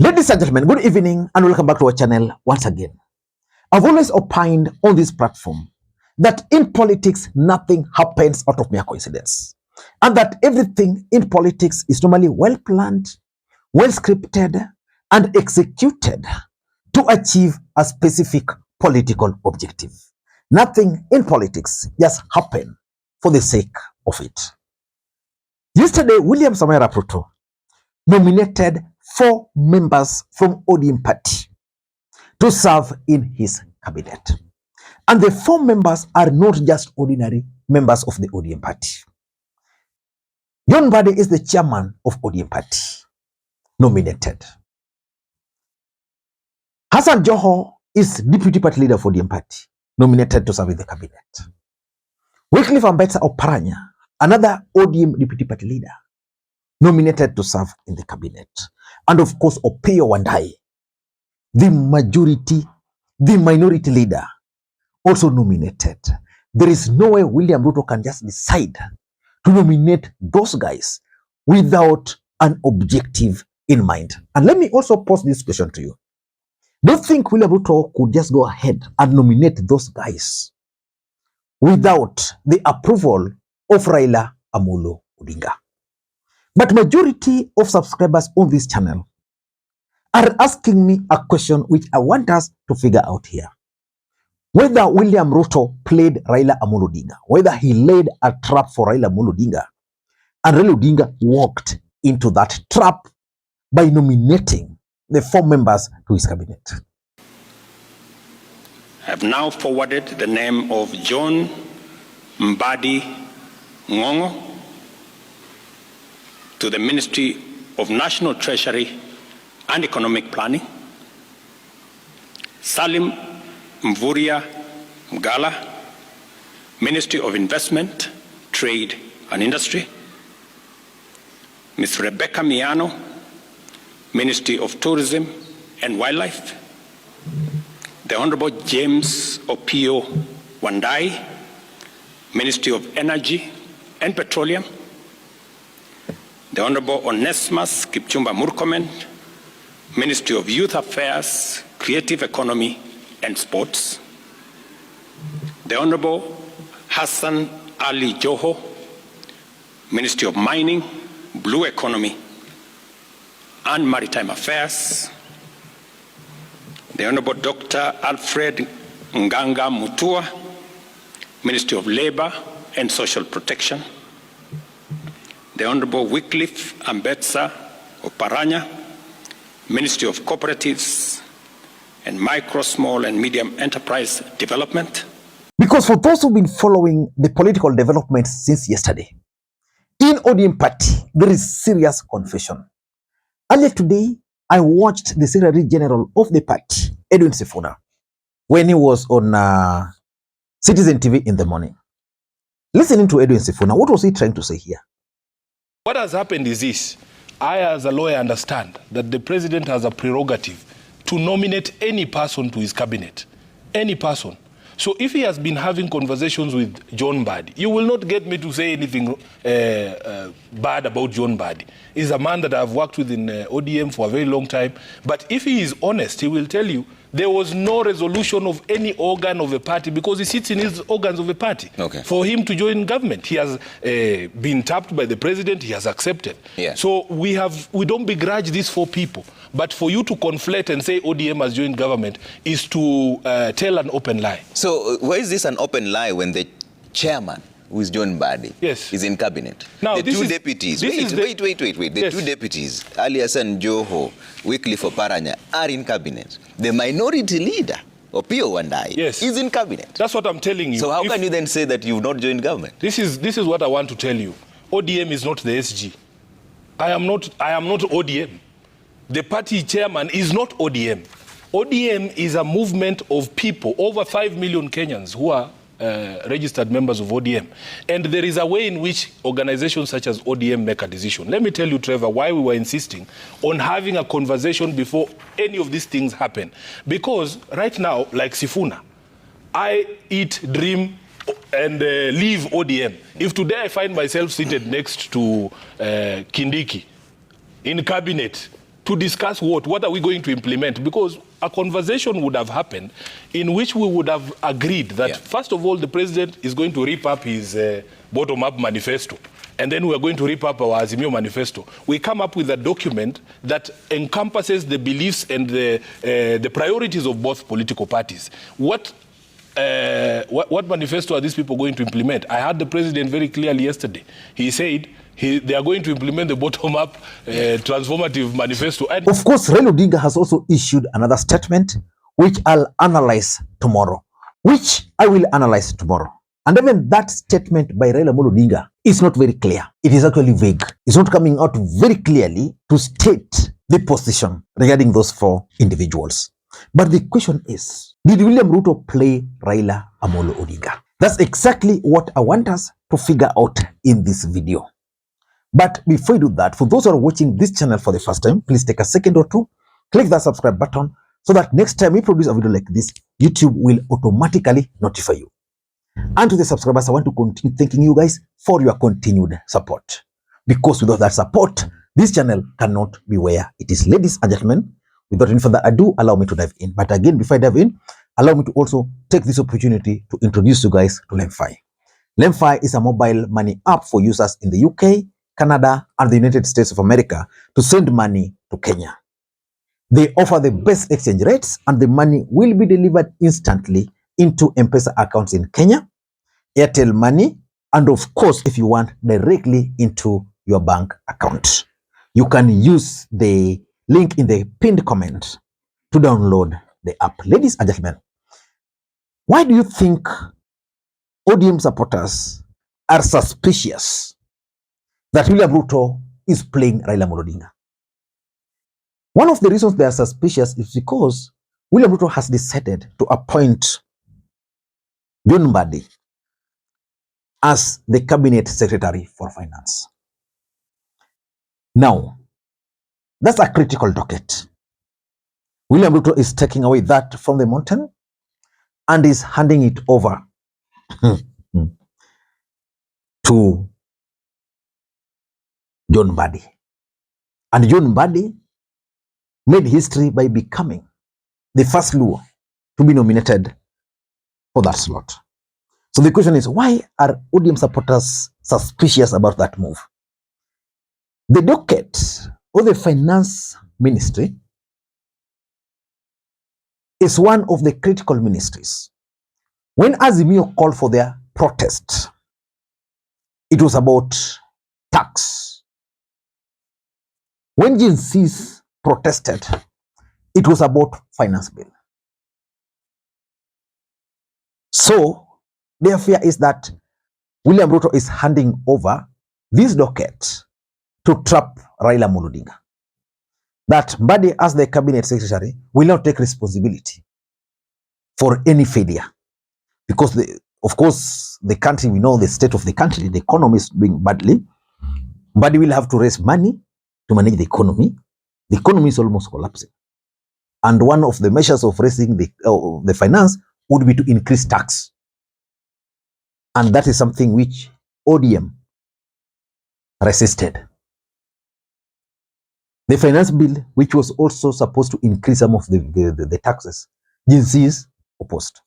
Ladies and gentlemen, good evening and welcome back to our channel once again. I've always opined on this platform that in politics, nothing happens out of mere coincidence. And that everything in politics is normally well planned, well scripted, and executed to achieve a specific political objective. Nothing in politics just happens for the sake of it. Yesterday, William Samoei Ruto nominated 4 members from ODM party to serve in his cabinet. And the 4 members are not just ordinary members of the ODM party. Mbadi is the chairman of ODM party, nominated. Hassan Joho is deputy party leader for ODM party, nominated to serve in the cabinet. Oparanya, another ODM deputy party leader, nominated to serve in the cabinet. And of course, Opiyo Wandayi, the minority leader, also nominated. There is no way William Ruto can just decide to nominate those guys without an objective in mind. And let me also pose this question to you. Do you think William Ruto could just go ahead and nominate those guys without the approval of Raila Odinga? But majority of subscribers on this channel are asking me a question which I want us to figure out here. Whether William Ruto played Raila Odinga, whether he laid a trap for Raila Odinga, and Raila Odinga walked into that trap by nominating the 4 members to his cabinet. I have now forwarded the name of John Mbadi Ngongo to the Ministry of National Treasury and Economic Planning, Salim Mvuria Mgala, Ministry of Investment, Trade and Industry, Ms. Rebecca Miano, Ministry of Tourism and Wildlife, the Honorable James Opiyo Wandayi, Ministry of Energy and Petroleum, the Honorable Onesimus Kipchumba Murkomen, Ministry of Youth Affairs, Creative Economy and Sports, the Honorable Hassan Joho, Ministry of Mining, Blue Economy and Maritime Affairs, the Honorable Dr. Alfred Nganga Mutua, Ministry of Labor and Social Protection, the Honorable Wycliffe Ambetsa Oparanya, Ministry of Cooperatives and Micro, Small and Medium Enterprise Development. Because for those who've been following the political developments since yesterday, in ODM party, there is serious confusion. Earlier today, I watched the Secretary General of the party, Edwin Sifuna, when he was on Citizen TV in the morning. Listening to Edwin Sifuna, what was he trying to say here? What has happened is this. I, as a lawyer, understand that the president has a prerogative to nominate any person to his cabinet. Any person. So if he has been having conversations with John Mbadi, you will not get me to say anything bad about John Mbadi. He's a man that I've worked with in ODM for a very long time. But if he is honest, he will tell you there was no resolution of any organ of a party because he sits in his organs of a party. Okay. For him to join government, he has been tapped by the president. He has accepted. Yeah. So we don't begrudge these 4 people. But for you to conflate and say ODM has joined government is to tell an open lie. So why is this an open lie when the chairman, who is John Mbadi, yes, is in cabinet? Now, the 2 deputies, wait. The yes, 2 deputies, Hassan Joho, Wycliffe Oparanya, are in cabinet. The minority leader, Opiyo Wandayi, yes, is in cabinet. That's what I'm telling you. So how can you then say that you've not joined government? This is what I want to tell you. ODM is not the SG. I am not ODM. The party chairman is not ODM. ODM is a movement of people, over 5 million Kenyans who are registered members of ODM. And there is a way in which organizations such as ODM make a decision. Let me tell you, Trevor, why we were insisting on having a conversation before any of these things happen. Because right now, like Sifuna, I eat, dream, and leave ODM. If today I find myself seated next to Kindiki in cabinet, To discuss what? What are we going to implement? Because a conversation would have happened in which we would have agreed that, first of all, the president is going to rip up his bottom-up manifesto. And then we are going to rip up our Azimio manifesto. We come up with a document that encompasses the beliefs and the priorities of both political parties. What manifesto are these people going to implement? I heard the president very clearly yesterday. He said they are going to implement the bottom-up transformative manifesto. And of course, Raila Odinga has also issued another statement, which I'll analyze tomorrow. And even that statement by Raila Odinga is not very clear. It is actually vague. It's not coming out very clearly to state the position regarding those four individuals. But the question is, did William Ruto play Raila Odinga? That's exactly what I want us to figure out in this video. But before you do that, for those who are watching this channel for the first time, please take a second or two, click that subscribe button so that next time we produce a video like this, YouTube will automatically notify you. And to the subscribers, I want to continue thanking you guys for your continued support. Because without that support, this channel cannot be where it is. Ladies and gentlemen, without any further ado, allow me to dive in. But again, before I dive in, allow me to also take this opportunity to introduce you guys to Lemfi. Lemfi is a mobile money app for users in the UK, Canada, and the United States of America to send money to Kenya. They offer the best exchange rates, and the money will be delivered instantly into M-Pesa accounts in Kenya, Airtel Money, and of course, if you want, directly into your bank account. You can use the link in the pinned comment to download the app. Ladies and gentlemen, why do you think ODM supporters are suspicious that William Ruto is playing Raila Odinga? One of the reasons they are suspicious is because William Ruto has decided to appoint John Mbadi as the Cabinet Secretary for Finance. Now, that's a critical docket. William Ruto is taking away that from the mountain and is handing it over to John Mbadi. And John Mbadi made history by becoming the first Luo to be nominated for that slot. So the question is, why are ODM supporters suspicious about that move? The docket or the finance ministry is one of the critical ministries. When Azimio called for their protest, it was about tax. When Gen Zs protested, it was about finance bill. So their fear is that William Ruto is handing over this docket to trap Raila Odinga. That Mbadi, as the cabinet secretary, will not take responsibility for any failure. Because, of course, the country, we know the state of the country, the economy is doing badly. Mbadi will have to raise money to manage the economy. The economy is almost collapsing. And one of the measures of raising the finance would be to increase tax. And that is something which ODM resisted. The finance bill, which was also supposed to increase some of the taxes, Gen Zs opposed.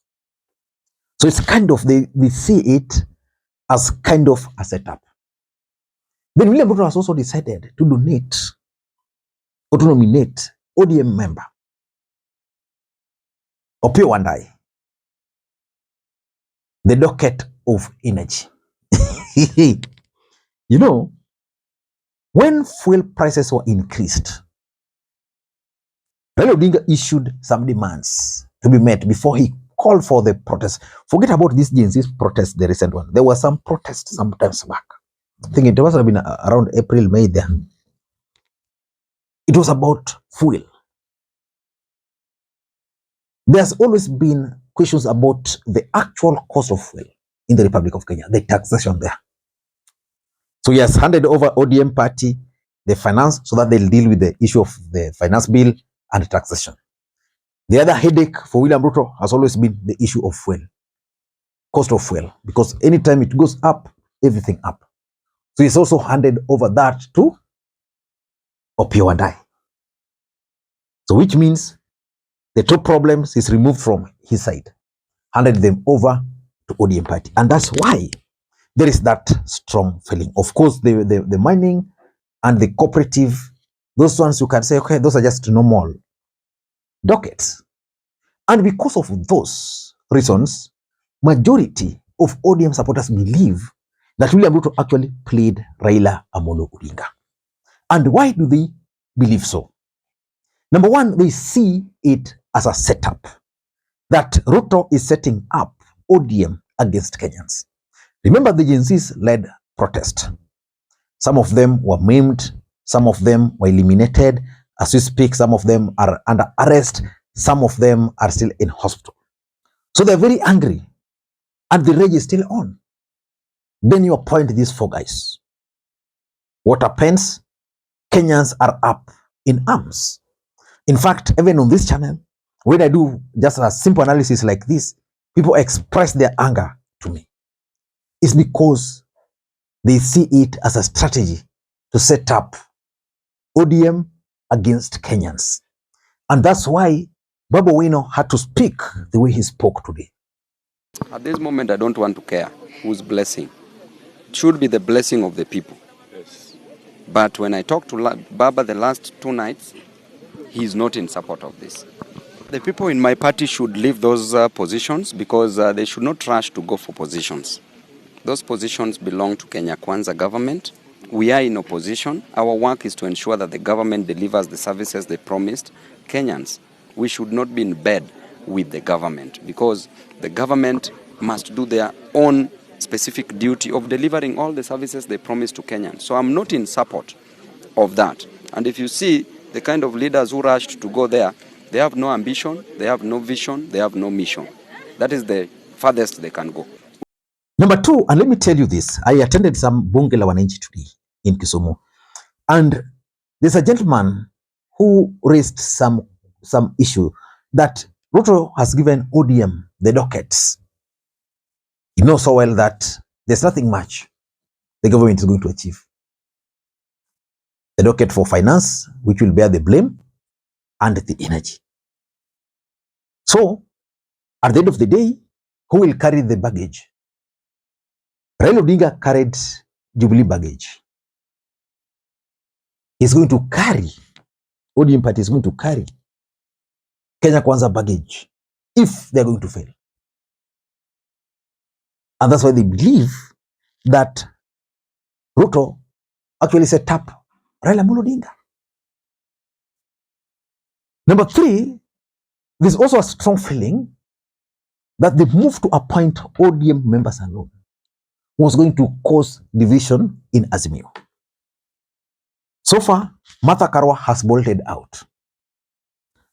So it's kind of, they see it as kind of a setup. Then William Ruto has also decided to donate or to nominate ODM member Opiyo Wandayi, the docket of energy. You know, when fuel prices were increased, Raila Odinga issued some demands to be met before he called for the protest. Forget about this Gen Z protest, the recent one. There was some protest sometimes back. I think it must have been around April, May there. It was about fuel. There's always been questions about the actual cost of fuel in the Republic of Kenya, the taxation there. So he has handed over ODM party the finance so that they'll deal with the issue of the finance bill and taxation. The other headache for William Ruto has always been the issue of fuel, cost of fuel, because anytime it goes up, everything up. So he's also handed over that to Opiyo Wandayi. So which means the top problems is removed from his side, handed them over to ODM party. And that's why there is that strong feeling. Of course, the mining and the cooperative, those ones you can say, okay, those are just normal dockets. And because of those reasons, majority of ODM supporters believe that William Ruto actually played Raila Odinga. And why do they believe so? Number one, they see it as a setup that Ruto is setting up ODM against Kenyans. Remember the Gen Z's led protest. Some of them were maimed, some of them were eliminated. As we speak, some of them are under arrest, some of them are still in hospital. So they're very angry, and the rage is still on. Then you appoint these four guys. What happens? Kenyans are up in arms. In fact, even on this channel, when I do just a simple analysis like this, people express their anger to me. It's because they see it as a strategy to set up ODM against Kenyans. And that's why Babu Owino had to speak the way he spoke today. At this moment, I don't want to care who's blessing. It should be the blessing of the people. Yes. But when I talked to Baba the last 2 nights, he's not in support of this. The people in my party should leave those positions because they should not rush to go for positions. Those positions belong to Kenya Kwanza government. We are in opposition. Our work is to ensure that the government delivers the services they promised Kenyans. We should not be in bed with the government because the government must do their own specific duty of delivering all the services they promised to Kenyans. So I'm not in support of that. And if you see the kind of leaders who rushed to go there, they have no ambition, they have no vision, they have no mission. That is the farthest they can go. Number two, and let me tell you this, I attended some Bunge la Wananchi today in Kisumu, and there's a gentleman who raised some issue that Ruto has given ODM the dockets. You know so well that there's nothing much the government is going to achieve. The docket for finance, which will bear the blame, and the energy. So, at the end of the day, who will carry the baggage? Raila Odinga carried Jubilee baggage. He's going to carry, ODM party is going to carry Kenya Kwanza baggage if they're going to fail. And that's why they believe that Ruto actually set up Raila Odinga. Number three, there's also a strong feeling that the move to appoint ODM members alone was going to cause division in Azimio. So far, Martha Karua has bolted out.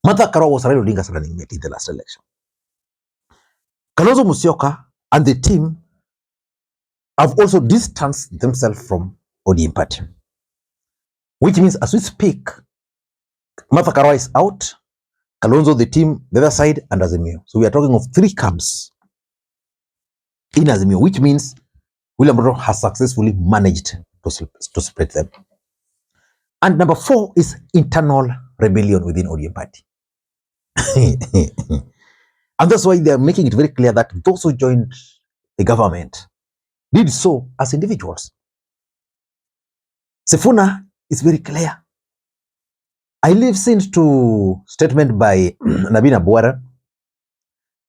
Martha Karua was Raila Odinga's running mate in the last election. Kalonzo Musyoka and the team have also distanced themselves from ODM party. Which means as we speak, Martha Karua is out, Kalonzo, the team, the other side, and Azimio. So we are talking of 3 camps in Azimio, which means William Ruto has successfully managed to spread them. And number 4 is internal rebellion within ODM party. And that's why they are making it very clear that those who joined the government did so as individuals. Sifuna is very clear. I listened to statement by Nabina Bwara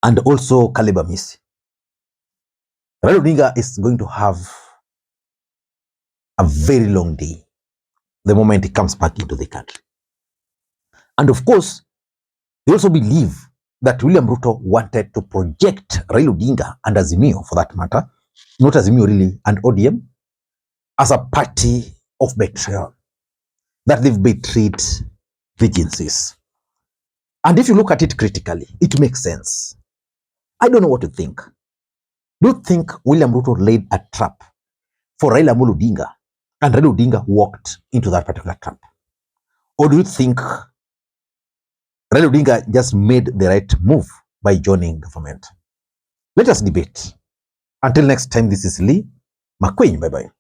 and also Caleb Amisi. Raila Odinga is going to have a very long day the moment he comes back into the country. And of course, they also believe that William Ruto wanted to project Raila Odinga and Azimio, for that matter, not Azimio really, and ODM, as a party of betrayal, that they've betrayed the Gen Zs. And if you look at it critically, it makes sense. I don't know what to think. Do you think William Ruto laid a trap for Raila Odinga and Raila Odinga walked into that particular trap? Or do you think Raila Odinga just made the right move by joining government? Let us debate. Until next time, this is Lee Makwiny. Bye-bye.